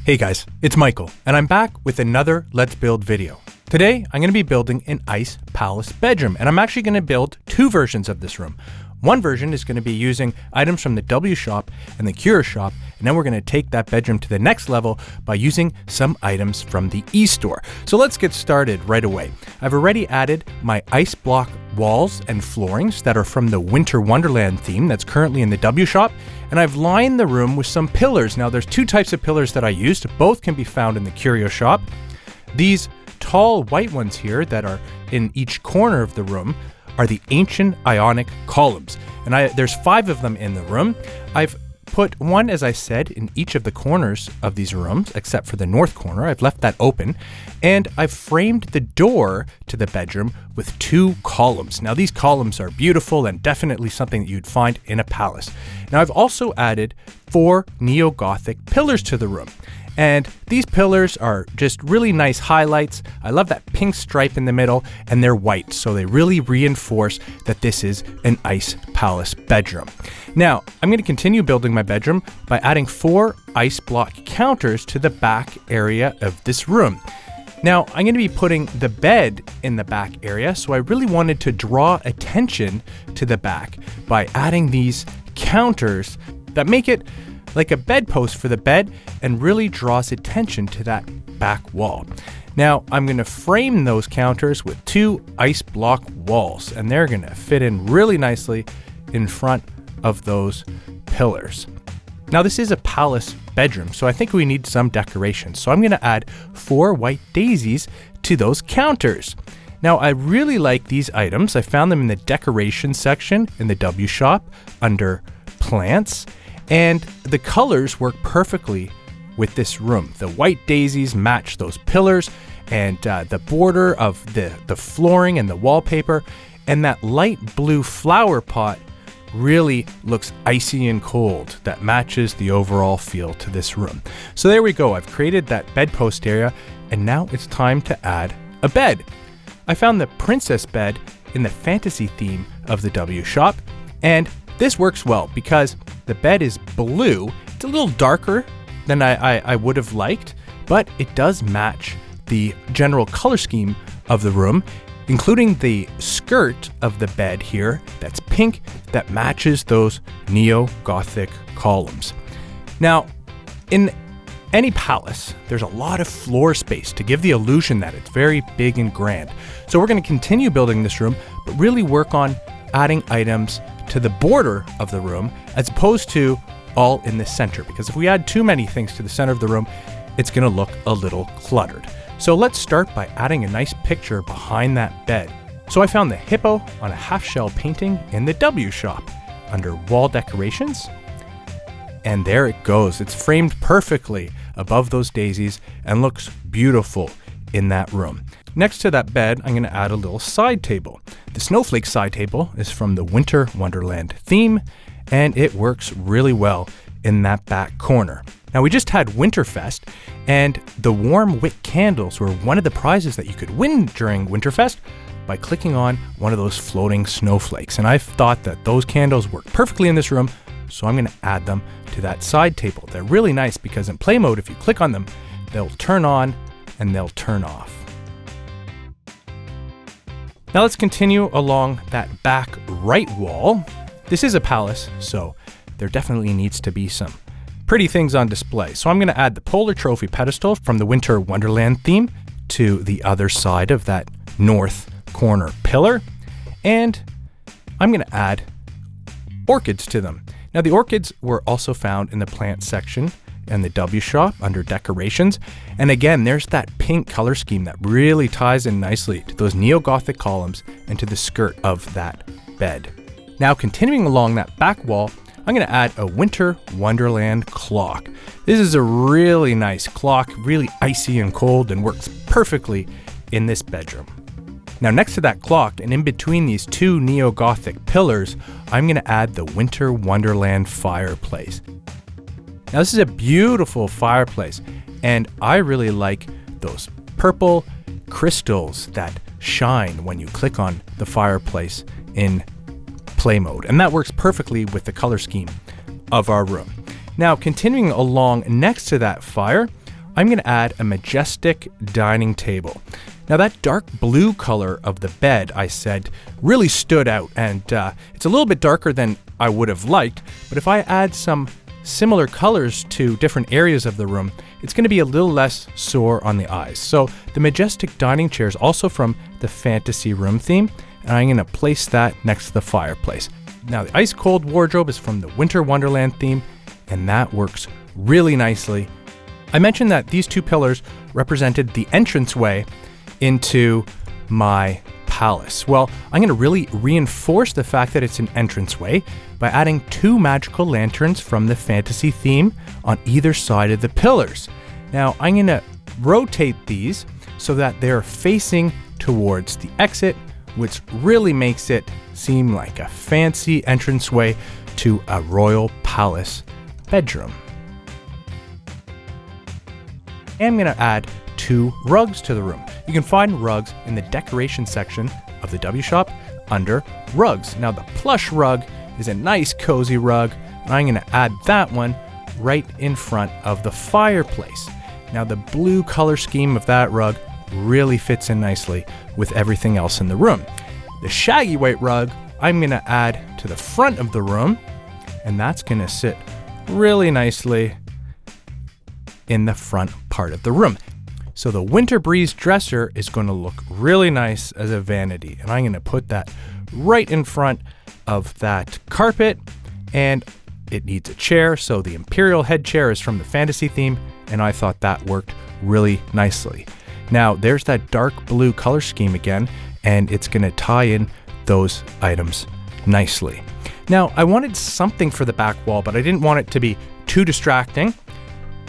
Hey guys, it's Michael, and I'm back with another Let's Build video. Today, I'm going to be building an Ice Palace bedroom, and I'm actually going to build two versions of this room. One version is going to be using items from the W shop and the Curio shop, and then we're going to take that bedroom to the next level by using some items from the e-store. So let's get started right away. I've already added my ice block walls and floorings that are from the Winter Wonderland theme that's currently in the W shop, and I've lined the room with some pillars. Now there's two types of pillars that I used. Both can be found in the Curio shop. These tall white ones here that are in each corner of the room are the ancient Ionic columns, and there's 5 of them in the room. I've put one, as I said, in each of the corners of these rooms, except for the north corner. I've left that open, and I've framed the door to the bedroom with 2 columns. Now these columns are beautiful and definitely something that you'd find in a palace. Now I've also added 4 neo-Gothic pillars to the room. And these pillars are just really nice highlights. I love that pink stripe in the middle, and they're white, so they really reinforce that this is an Ice Palace bedroom. Now, I'm going to continue building my bedroom by adding 4 ice block counters to the back area of this room. Now, I'm going to be putting the bed in the back area, so I really wanted to draw attention to the back by adding these counters that make it like a bedpost for the bed and really draws attention to that back wall. Now, I'm going to frame those counters with 2 ice block walls, and they're going to fit in really nicely in front of those pillars. Now, this is a palace bedroom, so I think we need some decoration. So I'm going to add 4 white daisies to those counters. Now, I really like these items. I found them in the decoration section in the W shop under plants. And the colors work perfectly with this room. The white daisies match those pillars, and the border of the flooring and the wallpaper, and that light blue flower pot really looks icy and cold. That matches the overall feel to this room. So there we go. I've created that bedpost area, and now it's time to add a bed. I found the princess bed in the fantasy theme of the W shop, and this works well because the bed is blue. It's a little darker than I would have liked, but it does match the general color scheme of the room, including the skirt of the bed here that's pink that matches those neo-Gothic columns. Now, in any palace, there's a lot of floor space to give the illusion that it's very big and grand. So we're going to continue building this room, but really work on adding items to the border of the room as opposed to all in the center, because if we add too many things to the center of the room, it's going to look a little cluttered. So let's start by adding a nice picture behind that bed. So I found the hippo on a half-shell painting in the W shop under wall decorations, and there it goes. It's framed perfectly above those daisies and looks beautiful in that room. Next to that bed, I'm going to add a little side table. The snowflake side table is from the Winter Wonderland theme, and it works really well in that back corner. Now, we just had Winterfest, and the warm wick candles were one of the prizes that you could win during Winterfest by clicking on one of those floating snowflakes. And I thought that those candles work perfectly in this room, so I'm going to add them to that side table. They're really nice because in play mode, if you click on them, they'll turn on and they'll turn off. Now let's continue along that back right wall. This is a palace, so there definitely needs to be some pretty things on display. So I'm going to add the Polar Trophy pedestal from the Winter Wonderland theme to the other side of that north corner pillar. And I'm going to add orchids to them. Now the orchids were also found in the plant section in the W shop under decorations. And again, there's that pink color scheme that really ties in nicely to those neo-Gothic columns and to the skirt of that bed. Now continuing along that back wall, I'm going to add a Winter Wonderland clock. This is a really nice clock, really icy and cold, and works perfectly in this bedroom. Now next to that clock and in between these 2 neo-Gothic pillars, I'm going to add the Winter Wonderland fireplace. Now this is a beautiful fireplace, and I really like those purple crystals that shine when you click on the fireplace in play mode, and that works perfectly with the color scheme of our room. Now continuing along next to that fire, I'm going to add a majestic dining table. Now that dark blue color of the bed, I said, really stood out, and it's a little bit darker than I would have liked, but if I add some similar colors to different areas of the room, it's going to be a little less sore on the eyes. So the majestic dining chair is also from the fantasy room theme, and I'm going to place that next to the fireplace. Now the ice cold wardrobe is from the Winter Wonderland theme, and that works really nicely. I mentioned that these two pillars represented the entranceway into my palace. Well, I'm going to really reinforce the fact that it's an entranceway by adding two magical lanterns from the fantasy theme on either side of the pillars. Now, I'm going to rotate these so that they're facing towards the exit, which really makes it seem like a fancy entranceway to a royal palace bedroom. I'm going to add two rugs to the room. You can find rugs in the decoration section of the W shop under rugs. Now the plush rug is a nice cozy rug, and I'm going to add that one right in front of the fireplace. Now the blue color scheme of that rug really fits in nicely with everything else in the room. The shaggy white rug I'm going to add to the front of the room, and that's going to sit really nicely in the front part of the room. So the Winter Breeze dresser is going to look really nice as a vanity, and I'm going to put that right in front of that carpet, and it needs a chair. So the Imperial head chair is from the fantasy theme, and I thought that worked really nicely. Now there's that dark blue color scheme again, and it's going to tie in those items nicely. Now I wanted something for the back wall, but I didn't want it to be too distracting.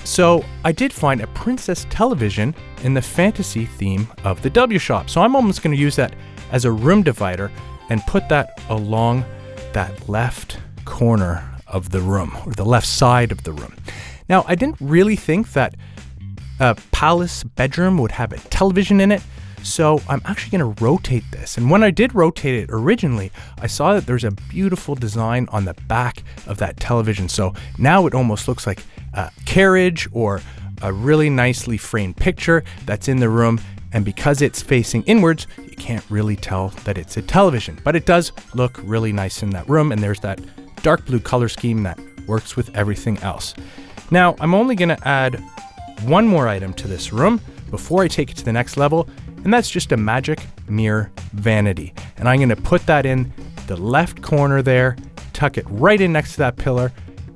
So I did find a princess television in the fantasy theme of the W shop. So I'm almost going to use that as a room divider and put that along that left corner of the room, or the left side of the room. Now, I didn't really think that a palace bedroom would have a television in it, so I'm actually going to rotate this. And when I did rotate it originally, I saw that there's a beautiful design on the back of that television. So now it almost looks like a carriage or a really nicely framed picture that's in the room. And because it's facing inwards, you can't really tell that it's a television, but it does look really nice in that room. And there's that dark blue color scheme that works with everything else. Now, I'm only going to add one more item to this room before I take it to the next level, and that's just a magic mirror vanity. And I'm going to put that in the left corner there, tuck it right in next to that pillar,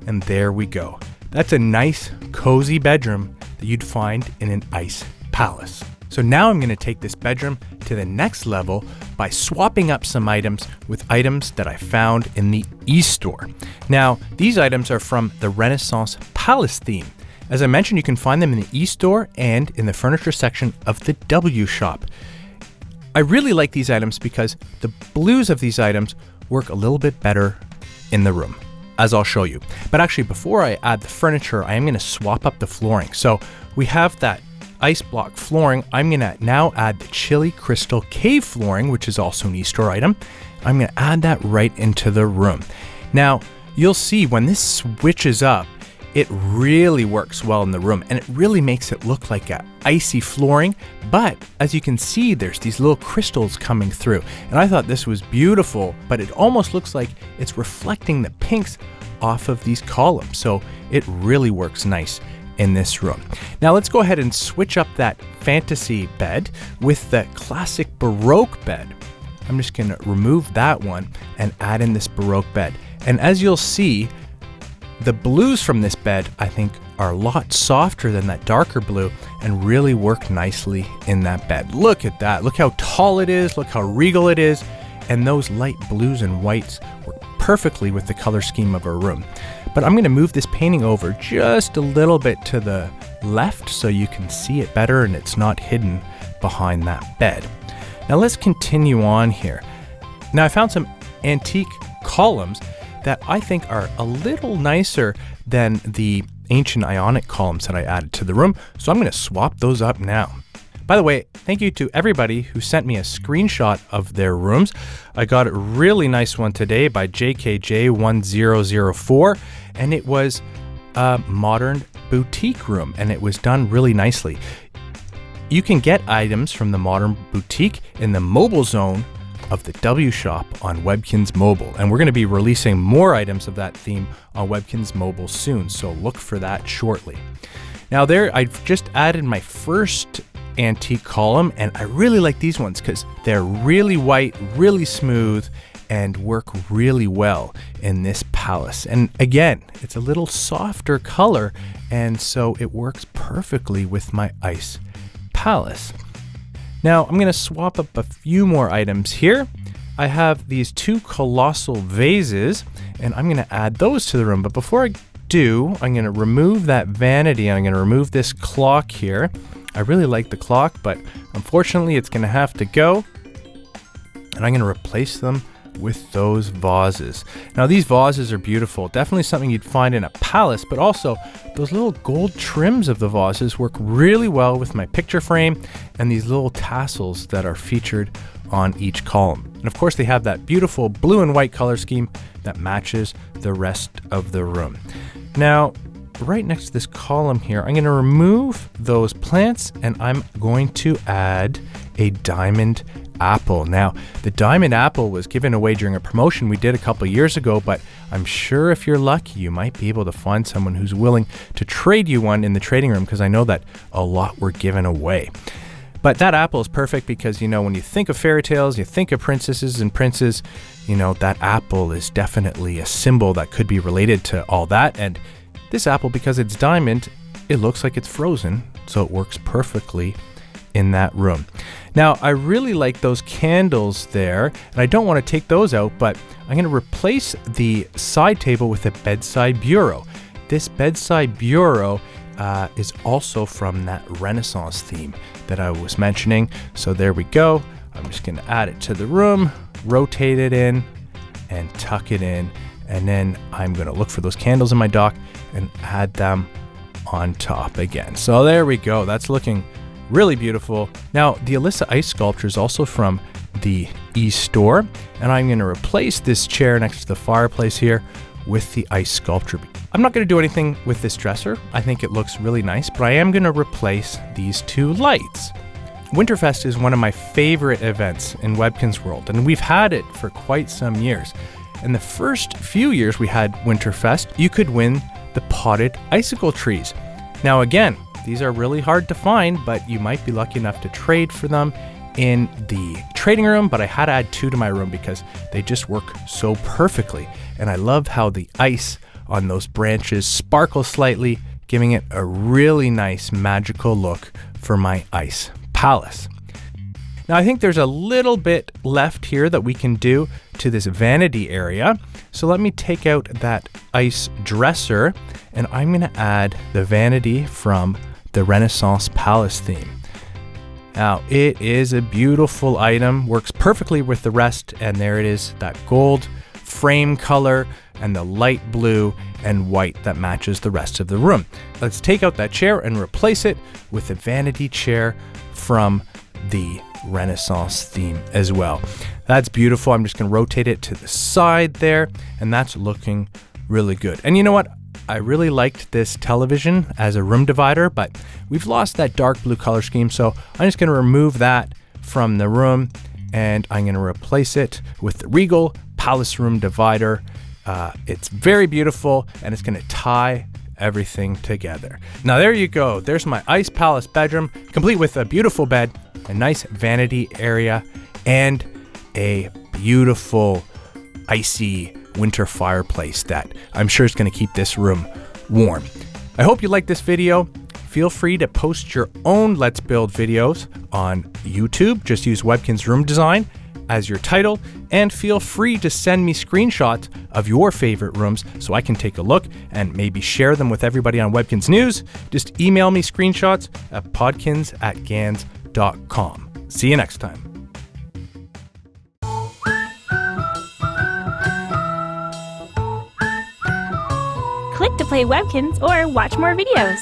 and there we go. That's a nice, cozy bedroom that you'd find in an ice palace. So now I'm going to take this bedroom to the next level by swapping up some items with items that I found in the e-store. Now, these items are from the Renaissance Palace theme. As I mentioned, you can find them in the e-store and in the furniture section of the W shop. I really like these items because the blues of these items work a little bit better in the room, as I'll show you. But actually, before I add the furniture, I am going to swap up the flooring. So we have that ice block flooring. I'm going to now add the Chili Crystal Cave flooring, which is also an e-store item. I'm going to add that right into the room. Now, you'll see when this switches up, it really works well in the room, and it really makes it look like a icy flooring. But as you can see, there's these little crystals coming through, and I thought this was beautiful, but it almost looks like it's reflecting the pinks off of these columns. So it really works nice in this room. Now let's go ahead and switch up that fantasy bed with the classic Baroque bed. I'm just going to remove that one and add in this Baroque bed. And as you'll see, the blues from this bed, I think, are a lot softer than that darker blue and really work nicely in that bed. Look at that. Look how tall it is. Look how regal it is. And those light blues and whites work perfectly with the color scheme of our room. But I'm going to move this painting over just a little bit to the left so you can see it better and it's not hidden behind that bed. Now let's continue on here. Now I found some antique columns that I think are a little nicer than the ancient Ionic columns that I added to the room. So I'm going to swap those up now. By the way, thank you to everybody who sent me a screenshot of their rooms. I got a really nice one today by JKJ1004, and it was a modern boutique room, and it was done really nicely. You can get items from the Modern Boutique in the mobile zone of the W Shop on Webkinz Mobile, and we're going to be releasing more items of that theme on Webkinz Mobile soon, so look for that shortly. Now there, I've just added my first antique column, and I really like these ones because they're really white, really smooth, and work really well in this palace. And again, it's a little softer color, and so it works perfectly with my ice palace. Now I'm going to swap up a few more items here. I have these two colossal vases, and I'm going to add those to the room. But before I do, I'm going to remove that vanity, and I'm going to remove this clock here. I really like the clock, but unfortunately it's going to have to go, and I'm going to replace them with those vases. Now these vases are beautiful, definitely something you'd find in a palace, but also those little gold trims of the vases work really well with my picture frame and these little tassels that are featured on each column. And of course they have that beautiful blue and white color scheme that matches the rest of the room. Now right next to this column here, I'm going to remove those plants, and I'm going to add a diamond apple. Now, the diamond apple was given away during a promotion we did a couple years ago, but I'm sure if you're lucky, you might be able to find someone who's willing to trade you one in the trading room, because I know that a lot were given away. But that apple is perfect because, when you think of fairy tales, you think of princesses and princes, that apple is definitely a symbol that could be related to all that. And this apple, because it's diamond, it looks like it's frozen, so it works perfectly in that room. Now, I really like those candles there, and I don't want to take those out, but I'm going to replace the side table with a bedside bureau. This bedside bureau is also from that Renaissance theme that I was mentioning. So there we go. I'm just going to add it to the room, rotate it in, and tuck it in. And then I'm going to look for those candles in my dock and add them on top again. So there we go. That's looking really beautiful. Now, the Alyssa ice sculpture is also from the e-store, and I'm going to replace this chair next to the fireplace here with the ice sculpture. I'm not going to do anything with this dresser. I think it looks really nice, but I am going to replace these two lights. Winterfest is one of my favorite events in Webkinz World, and we've had it for quite some years. In the first few years we had Winterfest, you could win the potted icicle trees. Now again, these are really hard to find, but you might be lucky enough to trade for them in the trading room, but I had to add two to my room because they just work so perfectly. And I love how the ice on those branches sparkles slightly, giving it a really nice magical look for my ice palace. Now I think there's a little bit left here that we can do to this vanity area. So let me take out that ice dresser, and I'm going to add the vanity from the Renaissance Palace theme. Now it is a beautiful item, works perfectly with the rest, and there it is, that gold frame color and the light blue and white that matches the rest of the room. Let's take out that chair and replace it with a vanity chair from the Renaissance theme as well. That's beautiful. I'm just going to rotate it to the side there, and that's looking really good. And you know what? I really liked this television as a room divider, but we've lost that dark blue color scheme, so I'm just going to remove that from the room, and I'm going to replace it with the Regal Palace Room Divider. It's very beautiful, and it's going to tie everything together. Now there you go. There's my Ice Palace bedroom, complete with a beautiful bed, a nice vanity area, and a beautiful icy winter fireplace that I'm sure is going to keep this room warm. I hope you liked this video. Feel free to post your own Let's Build videos on YouTube. Just use Webkinz Room Design as your title, and feel free to send me screenshots of your favorite rooms so I can take a look and maybe share them with everybody on Webkinz News. Just email me screenshots at podkinz@gans.com. See you next time. Click to play Webkinz or watch more videos.